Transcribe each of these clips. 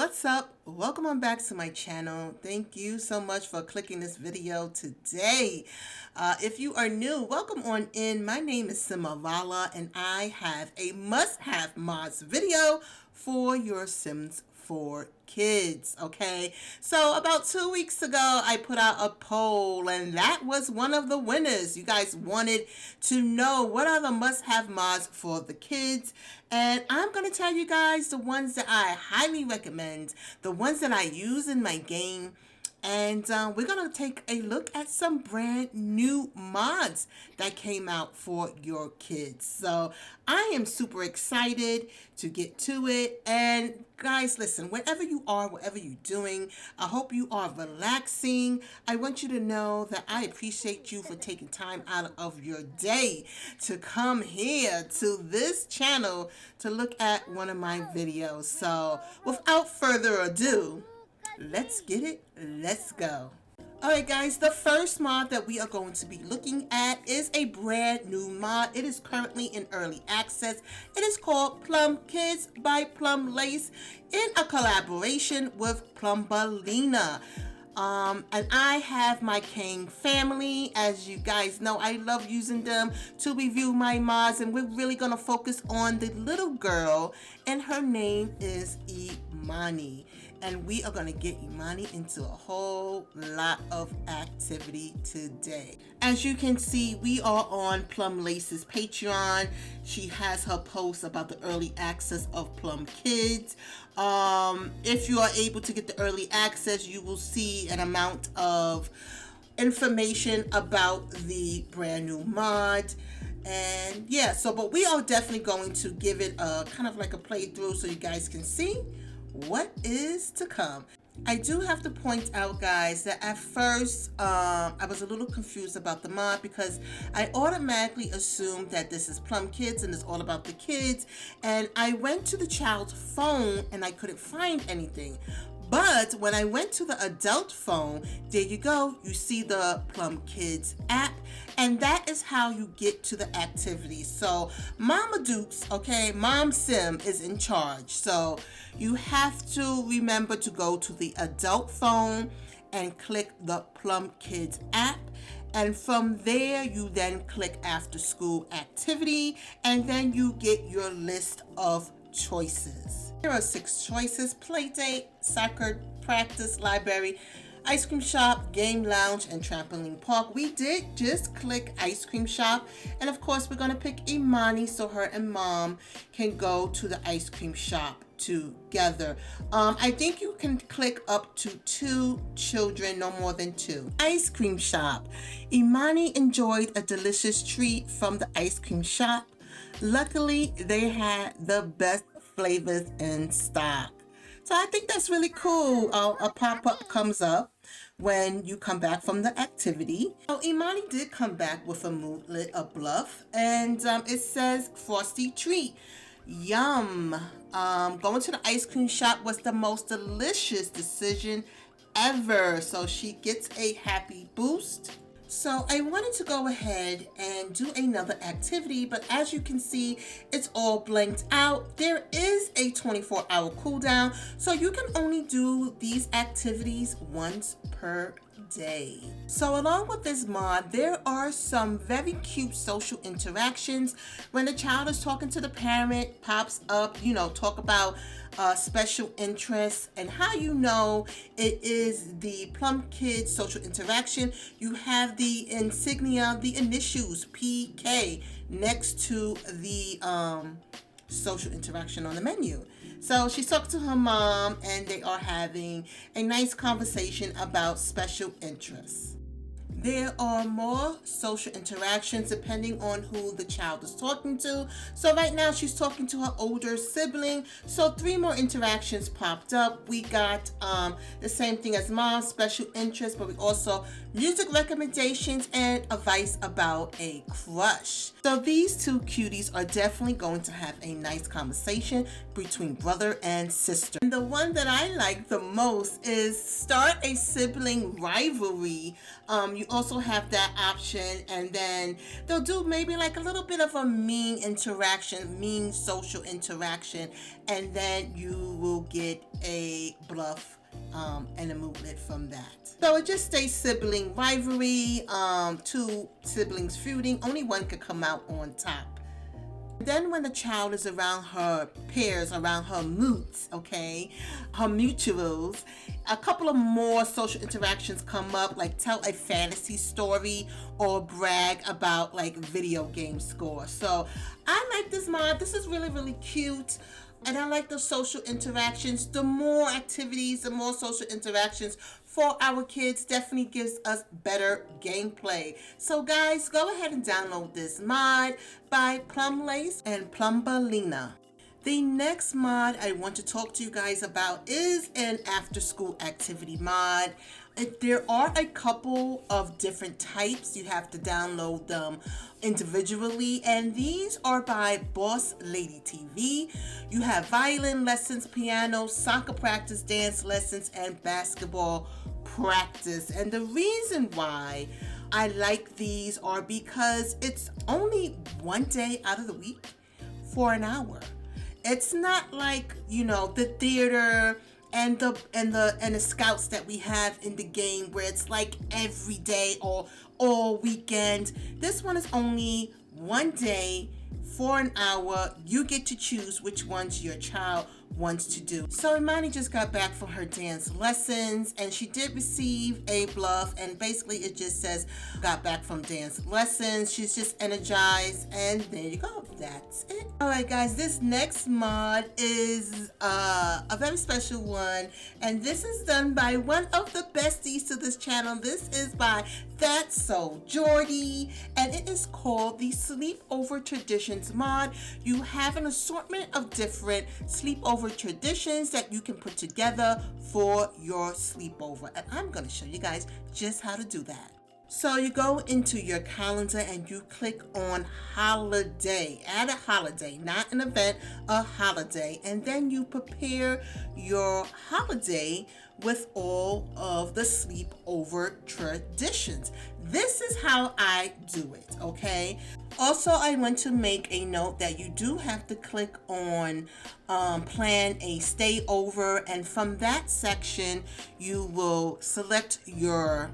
What's up? Welcome on back to my channel. Thank you so much for clicking this video today. If you are new, welcome on in. My name is Simeralla and I have a must-have mods video for your Sims 4 kids. Okay, so about 2 weeks ago I put out a poll and that was one of the winners. You guys wanted to know what are the must-have mods for the kids, and I'm going to tell you guys the ones that I highly recommend, the ones that I use in my game. And we're going to take a look at some brand new mods that came out for your kids. So I am super excited to get to it. And guys, listen, wherever you are, whatever you're doing, I hope you are relaxing. I want you to know that I appreciate you for taking time out of your day to come here to this channel to look at one of my videos. So without further ado, let's get it. Let's go. Alright guys, the first mod that we are going to be looking at is a brand new mod. It is currently in early access. It is called Plum Kids by Plum Lace in a collaboration with Plumbalina. And I have my King family. As you guys know, I love using them to review my mods, and we're really going to focus on the little girl, and her name is Imani. And we are going to get Imani into a whole lot of activity today. As you can see, we are on Plum Lace's Patreon. She has her posts about the early access of Plum Kids. If you are able to get the early access, you will see an amount of information about the brand new mod. And yeah, but we are definitely going to give it a kind of like a playthrough so you guys can see what is to come. I do have to point out, guys, that at first I was a little confused about the mod because I automatically assumed that this is Plum Kids and it's all about the kids, and I went to the child's phone and I couldn't find anything. But when I went to the adult phone, there you go, you see the Plum Kids app, and that is how you get to the activities. So Mama Dukes, okay, Mom Sim is in charge. So you have to remember to go to the adult phone and click the Plum Kids app. And from there, you then click after school activity, and then you get your list of choices. Here are 6 choices: play date, soccer practice, library, ice cream shop, game lounge, and trampoline park. We did just click ice cream shop, and of course we're going to pick Imani so her and mom can go to the ice cream shop together. I think you can click up to 2 children, no more than 2. Ice cream shop. Imani enjoyed a delicious treat from the ice cream shop. Luckily, they had the best flavors in stock. So I think that's really cool. A pop-up comes up when you come back from the activity. Oh, Imani did come back with a moodlet, a bluff, and it says frosty treat. Yum. Going to the ice cream shop was the most delicious decision ever. So she gets a happy boost. So I wanted to go ahead and do another activity, but as you can see, it's all blanked out. There is a 24-hour cooldown, so you can only do these activities once per day. So along with this mod, there are some very cute social interactions. When the child is talking to the parent, pops up, talk about special interests, and how you know it is the Plum Kids social interaction. You have the insignia, the initials PK next to the social interaction on the menu. So she's talking to her mom and they are having a nice conversation about special interests. There are more social interactions depending on who the child is talking to. So right now she's talking to her older sibling. So 3 more interactions popped up. We got the same thing as mom, special interest, but we also music recommendations and advice about a crush. So these 2 cuties are definitely going to have a nice conversation between brother and sister. And the one that I like the most is start a sibling rivalry. You also have that option, and then they'll do maybe like a little bit of a mean interaction, mean social interaction, and then you will get a bluff and a movement from that. So it just stays sibling rivalry, two siblings feuding, only one could come out on top. Then when the child is around her peers, around her moots, okay, her mutuals, a couple of more social interactions come up, like tell a fantasy story or brag about like video game scores. So I like this mod. This is really, really cute. And I like the social interactions. The more activities, the more social interactions for our kids definitely gives us better gameplay. So guys, go ahead and download this mod by Plumlace and Plumbalina. The next mod I want to talk to you guys about is an after-school activity mod. There are a couple of different types. You have to download them individually, and these are by Boss Lady TV. You have violin lessons, piano, soccer practice, dance lessons, and basketball practice. And the reason why I like these are because it's only one day out of the week for an hour. It's not like, you know, the theater and the scouts that we have in the game where it's like every day or all weekend. This one is only one day for an hour. You get to choose which ones your child wants to do. So Imani just got back from her dance lessons, and she did receive a bluff, and basically it just says got back from dance lessons. She's just energized, and there you go. That's it. All right guys, this next mod is a very special one, and this is done by one of the besties to this channel. This is by That's So Jordy, and it is called the Sleepover Traditions mod. You have an assortment of different sleepover traditions that you can put together for your sleepover, and I'm going to show you guys just how to do that. So you go into your calendar and you click on holiday, add a holiday, not an event, a holiday, and then you prepare your holiday with all of the sleepover traditions. This is how I do it, okay? Also, I want to make a note that you do have to click on plan a stay over, and from that section you will select your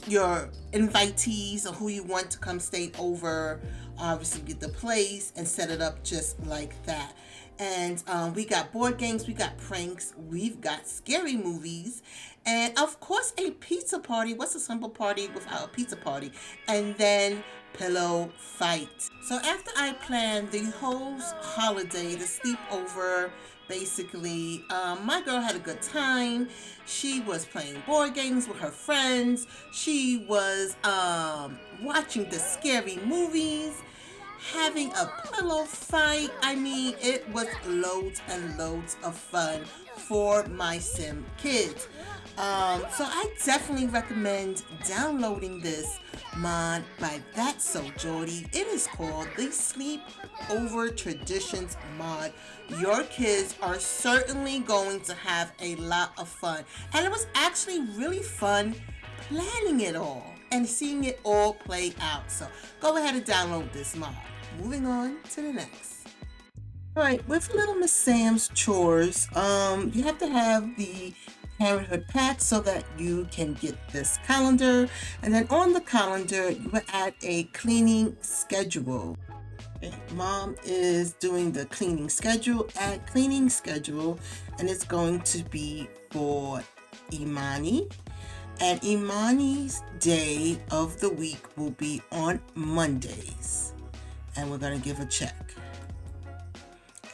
invitees or who you want to come stay over, obviously get the place and set it up just like that. And we got board games, we got pranks, we've got scary movies, and of course a pizza party. What's a simple party without a pizza party? And then pillow fight. So after I planned the whole holiday, the sleepover, basically, my girl had a good time. She was playing board games with her friends. She was watching the scary movies, having a pillow fight. I mean, it was loads and loads of fun for my sim kids. So I definitely recommend downloading this mod by That's So Jordy. It is called the Sleepover Traditions mod. Your kids are certainly going to have a lot of fun, and it was actually really fun planning it all and seeing it all play out. So go ahead and download this mod. Moving on to the next. All right, with Little Miss Sam's chores, you have to have the Parenthood pack so that you can get this calendar, and then on the calendar you will add a cleaning schedule. Okay, Mom is doing the cleaning schedule, add cleaning schedule, and it's going to be for Imani. And Imani's day of the week will be on Mondays, and we're going to give a check.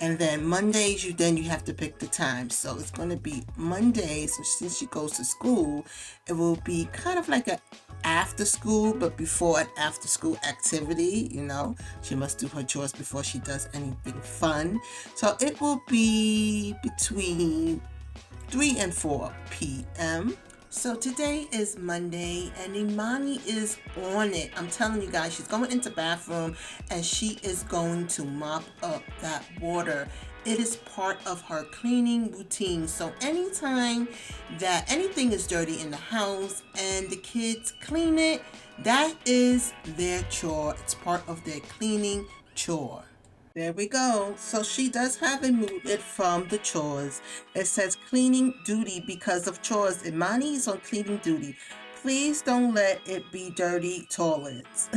And then Mondays, you have to pick the time. So it's going to be Mondays. So since she goes to school, it will be kind of like an after school, but before an after school activity. You know, she must do her chores before she does anything fun. So it will be between 3 and 4 p.m. So today is Monday, and Imani is on it. I'm telling you guys, she's going into the bathroom and she is going to mop up that water. It is part of her cleaning routine. So anytime that anything is dirty in the house and the kids clean it, that is their chore. It's part of their cleaning chore. There we go. So she does have it moved from the chores. It says cleaning duty because of chores. Imani is on cleaning duty. Please don't let it be dirty toilets.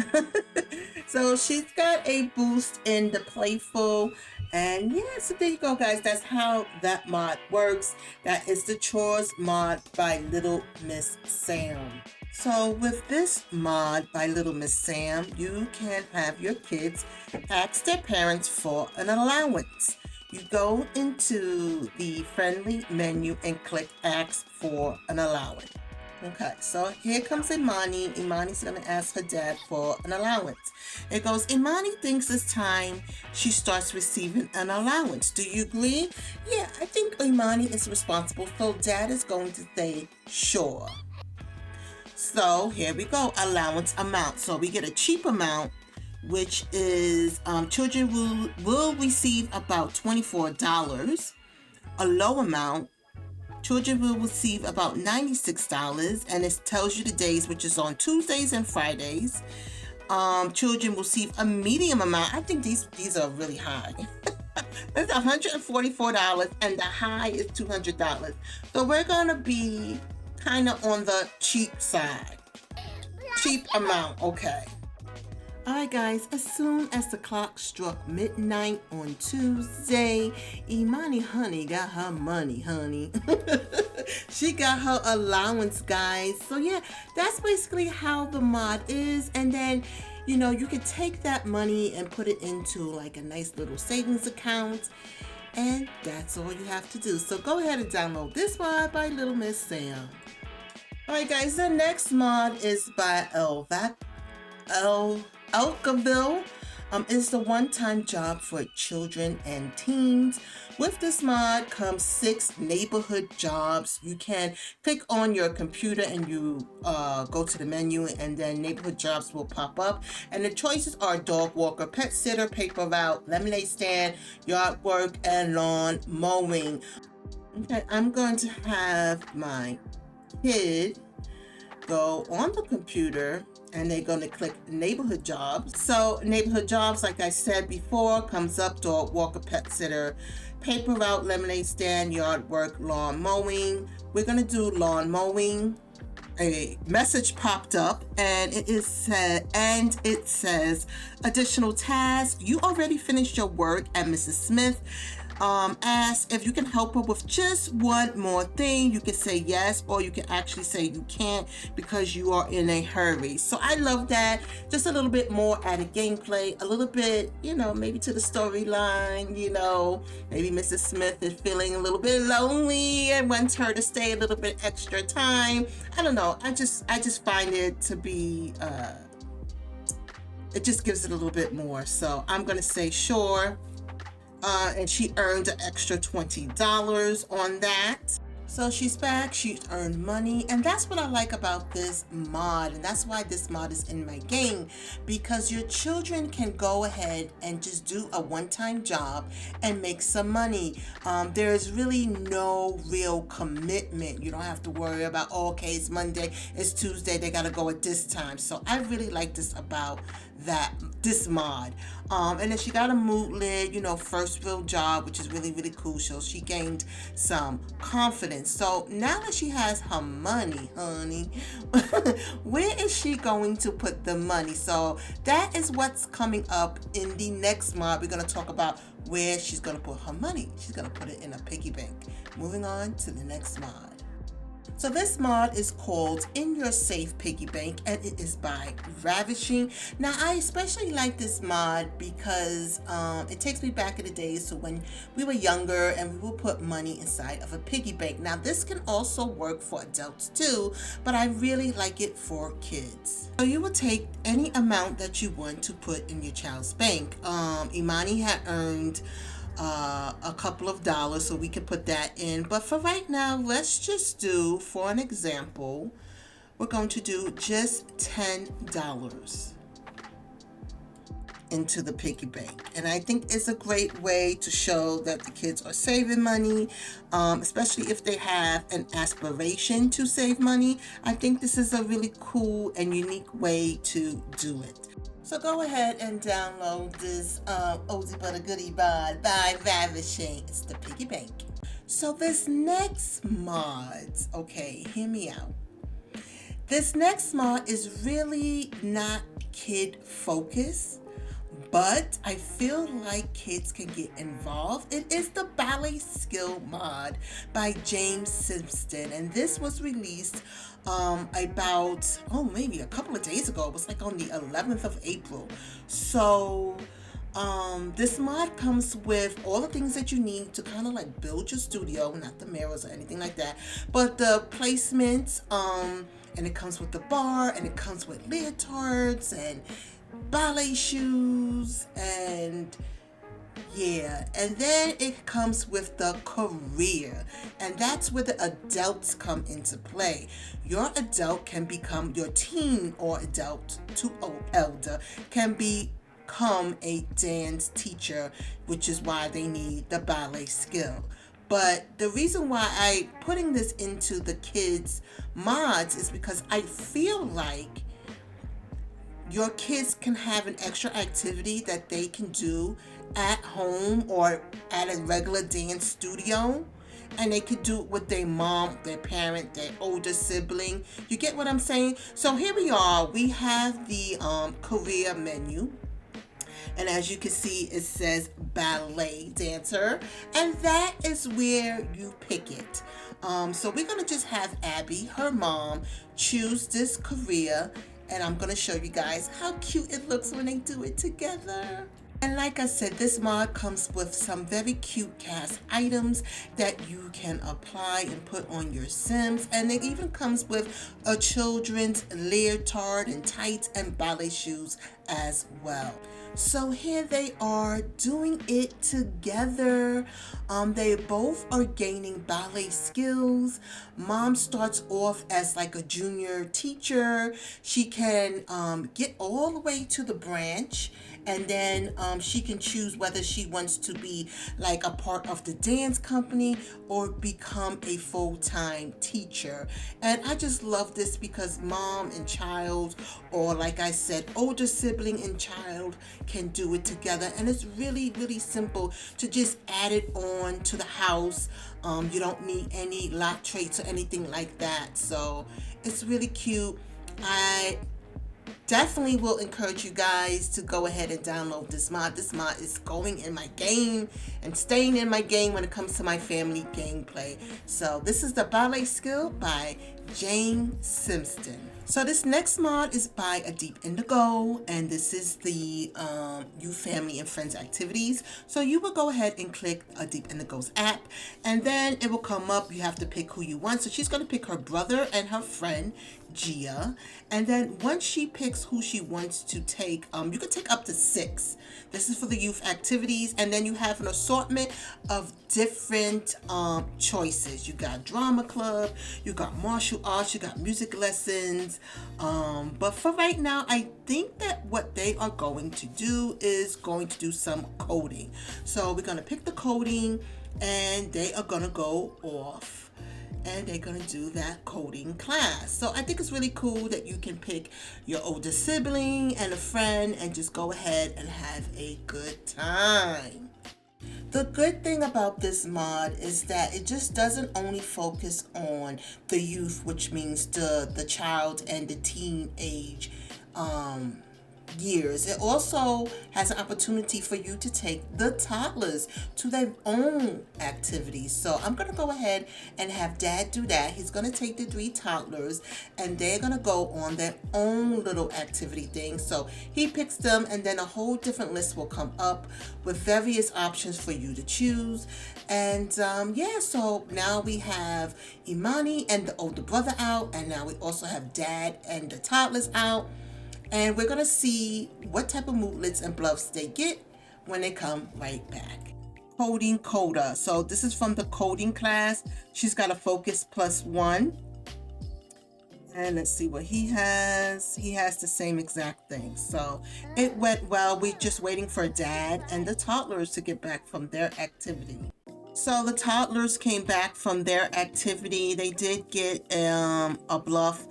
So she's got a boost in the playful. And yeah, so there you go, guys. That's how that mod works. That is the chores mod by Little Miss Sam. So with this mod by Little Miss Sam, you can have your kids ask their parents for an allowance. You go into the friendly menu and click ask for an allowance. Okay, so here comes Imani. Imani's gonna ask her dad for an allowance. It goes, Imani thinks it's time she starts receiving an allowance. Do you agree? Yeah, I think Imani is responsible, so dad is going to say sure. So here we go, allowance amount. So we get a cheap amount, which is children will receive about $24. A low amount, children will receive about $96, and it tells you the days, which is on Tuesdays and Fridays. Children will receive a medium amount. I think these are really high. It's $144, and the high is $200. So we're gonna be kind of on the cheap side. Cheap amount, okay. Alright guys, as soon as the clock struck midnight on Tuesday, Imani honey got her money, honey. She got her allowance, guys. So yeah, that's basically how the mod is. And then, you know, you could take that money and put it into like a nice little savings account. And that's all you have to do. So go ahead and download this mod by Little Miss Sam. Alright guys, the next mod is by Elkaville. It's the one-time job for children and teens. With this mod comes 6 neighborhood jobs. You can click on your computer and you go to the menu, and then neighborhood jobs will pop up. And the choices are dog walker, pet sitter, paper route, lemonade stand, yard work, and lawn mowing. Okay, I'm going to have my kid go on the computer and they're going to click neighborhood jobs. So neighborhood jobs, like I said before, comes up dog walker, pet sitter, paper route, lemonade stand, yard work, lawn mowing. We're going to do lawn mowing. A message popped up and it says additional task. You already finished your work at Mrs. Smith. Ask if you can help her with just one more thing. You can say yes, or you can actually say you can't because you are in a hurry. So I love that. Just a little bit more added gameplay, a little bit, you know, maybe to the storyline, you know, maybe Mrs. Smith is feeling a little bit lonely and wants her to stay a little bit extra time. I don't know. I just find it to be, it just gives it a little bit more. So I'm going to say sure. And she earned an extra $20 on that. So she's back, she's earned money, and that's what I like about this mod, and that's why this mod is in my game, because your children can go ahead and just do a one-time job and make some money. There's really no real commitment. You don't have to worry about, oh, okay, it's Monday, it's Tuesday, they gotta go at this time. So I really like this about this mod. And then she got a mood lid, you know, first real job, which is really, really cool. So she gained some confidence. So now that she has her money, honey, where is she going to put the money? So that is what's coming up in the next mod. We're going to talk about where she's going to put her money. She's going to put it in a piggy bank. Moving on to the next mod. So this mod is called In Your Safe Piggy Bank, and it is by Ravishing. Now I especially like this mod because it takes me back in the days to when we were younger and we would put money inside of a piggy bank. Now this can also work for adults too, but I really like it for kids. So you will take any amount that you want to put in your child's bank. Imani had earned a couple of dollars, so we can put that in, but for right now, let's just do, for an example, we're going to do just $10. into the piggy bank. And I think it's a great way to show that the kids are saving money, especially if they have an aspiration to save money. I think this is a really cool and unique way to do it. So go ahead and download this oldie but a goodie bod by Ravishing. It's the piggy bank. So this next mod, okay, hear me out. This next mod is really not kid focused, but I feel like kids can get involved. It is the ballet skill mod by James Simpson, and this was released about maybe a couple of days ago. It was like on the 11th of April. So this mod comes with all the things that you need to kind of like build your studio, not the mirrors or anything like that, but the placements, and it comes with the bar, and it comes with leotards and ballet shoes, and yeah, and then it comes with the career, and that's where the adults come into play. Your adult can become, your teen or adult to elder can become a dance teacher, which is why they need the ballet skill. But the reason why I putting this into the kids mods is because I feel like your kids can have an extra activity that they can do at home or at a regular dance studio, and they could do it with their mom, their parent, their older sibling. You get what I'm saying? So here we are. We have the career menu. And as you can see, it says ballet dancer, and that is where you pick it. So we're going to just have Abby, her mom, choose this career, and I'm going to show you guys how cute it looks when they do it together. And like I said, this mod comes with some very cute cast items that you can apply and put on your Sims. And it even comes with a children's leotard and tights and ballet shoes as well. So here they are doing it together. They both are gaining ballet skills. Mom starts off as like a junior teacher. She can get all the way to the branch, and then she can choose whether she wants to be like a part of the dance company or become a full-time teacher. And I just love this because mom and child, or like I said, older sibling and child, can do it together. And it's really, really simple to just add it on to the house. You don't need any lock traits or anything like that. So it's really cute. I definitely will encourage you guys to go ahead and download this mod. This mod is going in my game and staying in my game when it comes to my family gameplay. So this is the ballet skill by James Simpson. So this next mod is by A Deep Indigo, and this is the Youth, Family, and Friends activities. So you will go ahead and click A Deep Indigo's app, and then it will come up. You have to pick who you want. So she's going to pick her brother and her friend, Gia. And then once she picks who she wants to take, you can take up to 6. This is for the youth activities, and then you have an assortment of different choices. You got drama club, you got martial arts, you got music lessons. But for right now, I think that what they are going to do is going to do some coding. So we're going to pick the coding, and they are going to go off and they're going to do that coding class. So I think it's really cool that you can pick your older sibling and a friend and just go ahead and have a good time. The good thing about this mod is that it just doesn't only focus on the youth, which means the child and the teenage years. It also has an opportunity for you to take the toddlers to their own activities. So I'm going to go ahead and have Dad do that. He's going to take the 3 toddlers, and they're going to go on their own little activity thing. So he picks them, and then a whole different list will come up with various options for you to choose. And yeah, so now we have Imani and the older brother out, and now we also have Dad and the toddlers out. And we're going to see what type of moodlets and bluffs they get when they come right back. Coding Coda. So this is from the coding class. She's got a focus +1. And let's see what he has. He has the same exact thing. So it went well. We're just waiting for Dad and the toddlers to get back from their activity. So the toddlers came back from their activity. They did get a bluff.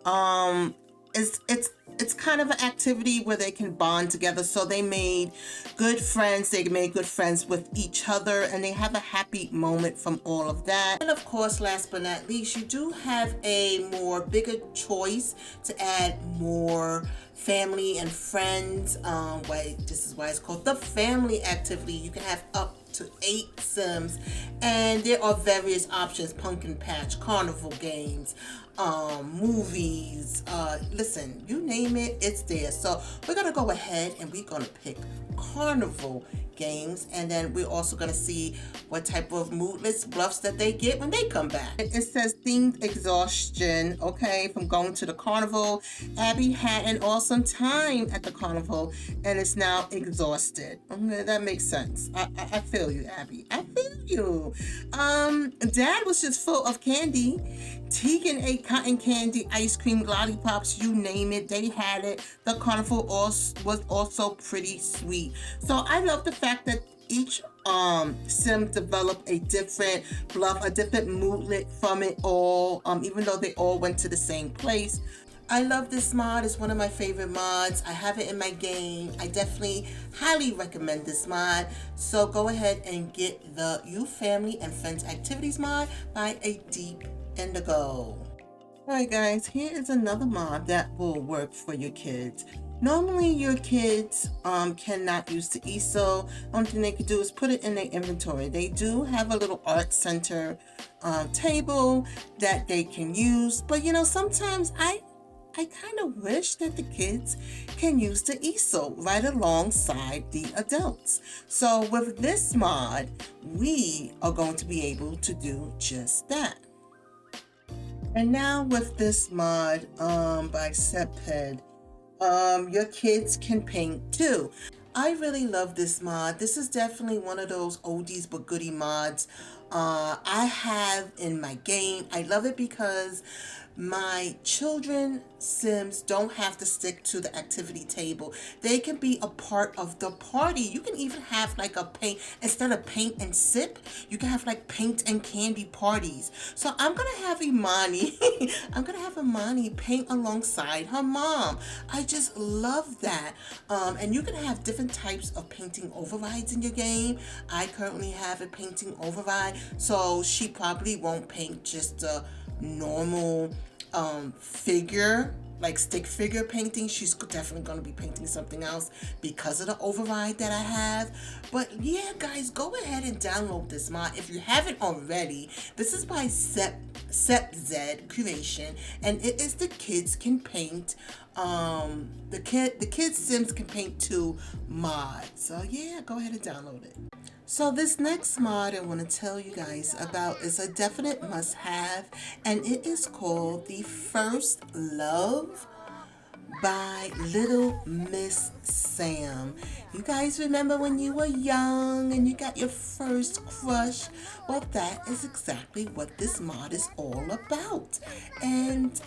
Um, it's kind of an activity where they can bond together. So they made good friends. They made good friends with each other, and they have a happy moment from all of that. And of course, last but not least, you do have a more bigger choice to add more family and friends. This is why it's called the family activity. You can have up to 8 Sims, and there are various options: pumpkin patch, carnival games, movies, listen, you name it, it's there. So we're gonna go ahead and we're gonna pick carnival games, and then we're also gonna see what type of moodless bluffs that they get when they come back. It says themed exhaustion. Okay, from going to the carnival, Abby had an awesome time at the carnival and is now exhausted. Okay, that makes sense. I feel you, Abby. I feel you. Dad was just full of candy. Tegan ate cotton candy, ice cream, lollipops, you name it, they had it. The carnival was also pretty sweet. So I love the fact that each sim developed a different bluff, a different moodlet from it all, even though they all went to the same place. I love this mod. It's one of my favorite mods. I have it in my game. I definitely highly recommend this mod. So go ahead and get the You Family and Friends Activities mod by A Deep Indigo. Alright guys, here is another mod that will work for your kids. Normally your kids cannot use the ESO. Only thing they can do is put it in their inventory. They do have a little art center table that they can use, but you know, sometimes I kind of wish that the kids can use the ESO right alongside the adults. So with this mod, we are going to be able to do just that. And now with this mod by Seped, your kids can paint too. I really love this mod. This is definitely one of those oldies but goodie mods I have in my game. I love it because my children Sims don't have to stick to the activity table. They can be a part of the party. You can even have like a paint, instead of paint and sip, you can have like paint and candy parties. So I'm gonna have Imani paint alongside her mom. I just love that. And you can have different types of painting overrides in your game. I currently have a painting override, so she probably won't paint just a normal figure, like stick figure painting. She's definitely going to be painting something else because of the override that I have. But yeah guys, go ahead and download this mod if you haven't already. This is by SepZ Creation, and it is the kids can paint the kids Sims can paint 2 mod. So yeah, go ahead and download it. So this next mod I want to tell you guys about is a definite must-have, and it is called The First Love by Little Miss Sam. You guys remember when you were young and you got your first crush? Well, that is exactly what this mod is all about. And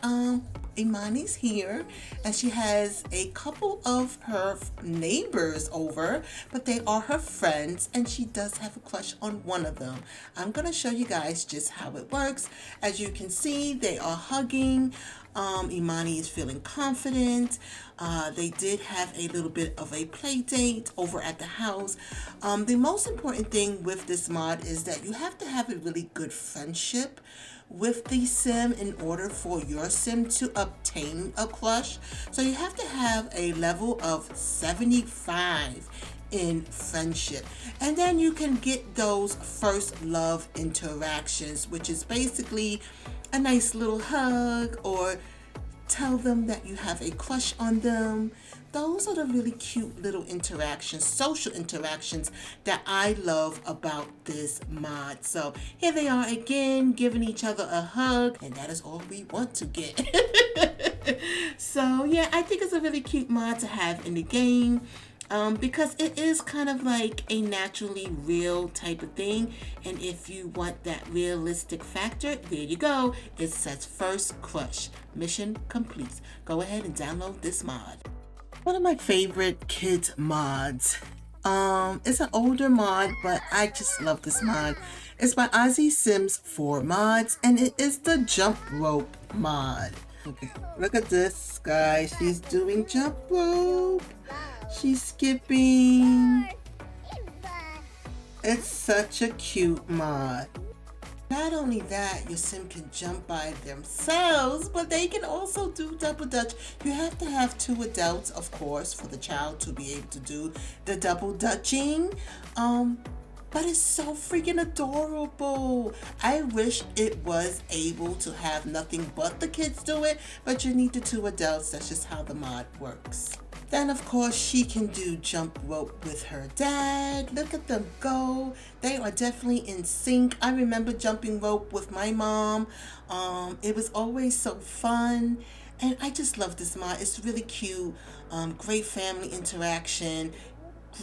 Imani's here, and she has a couple of her neighbors over, but they are her friends, and she does have a crush on one of them. I'm gonna show you guys just how it works. As you can see, they are hugging. Imani is feeling confident. They did have a little bit of a play date over at the house. The most important thing with this mod is that you have to have a really good friendship with the sim in order for your sim to obtain a crush. So you have to have a level of 75 in friendship, and then you can get those first love interactions, which is basically a nice little hug or tell them that you have a crush on them. Those are the really cute little interactions, social interactions that I love about this mod. So here they are again, giving each other a hug, and that is all we want to get. So yeah, I think it's a really cute mod to have in the game. because it is kind of like a naturally real type of thing. And if you want that realistic factor, there you go. It says first crush. Mission complete. Go ahead and download this mod. One of my favorite kids mods. It's an older mod, but I just love this mod. It's by Ozzy Sims 4 Mods, and it is the jump rope mod. Okay, look at this, guys. She's doing jump rope. She's skipping. It's such a cute mod. Not only that, your sim can jump by themselves, but they can also do double dutch. You have to have 2 adults, of course, for the child to be able to do the double dutching. But it's so freaking adorable. I wish it was able to have nothing but the kids do it, but you need the 2 adults. That's just how the mod works. Then, of course, she can do jump rope with her dad. Look at them go. They are definitely in sync. I remember jumping rope with my mom. It was always so fun. And I just love this mod. It's really cute. Great family interaction.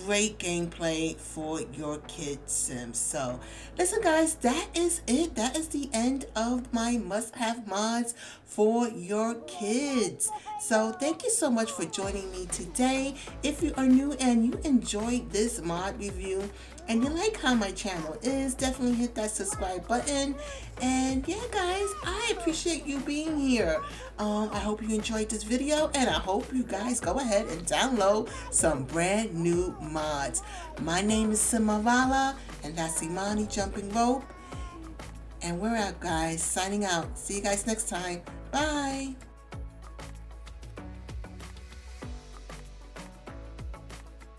Great gameplay for your kids Sims. So listen, guys, that is it. That is the end of my must-have mods for your kids. So thank you so much for joining me today. If you are new and you enjoyed this mod review and you like how my channel is, definitely hit that subscribe button. And yeah, guys, I appreciate you being here. I hope you enjoyed this video, and I hope you guys go ahead and download some brand new mods. My name is Simeralla, and that's Imani Jumping Rope. And we're out, guys. Signing out. See you guys next time. Bye.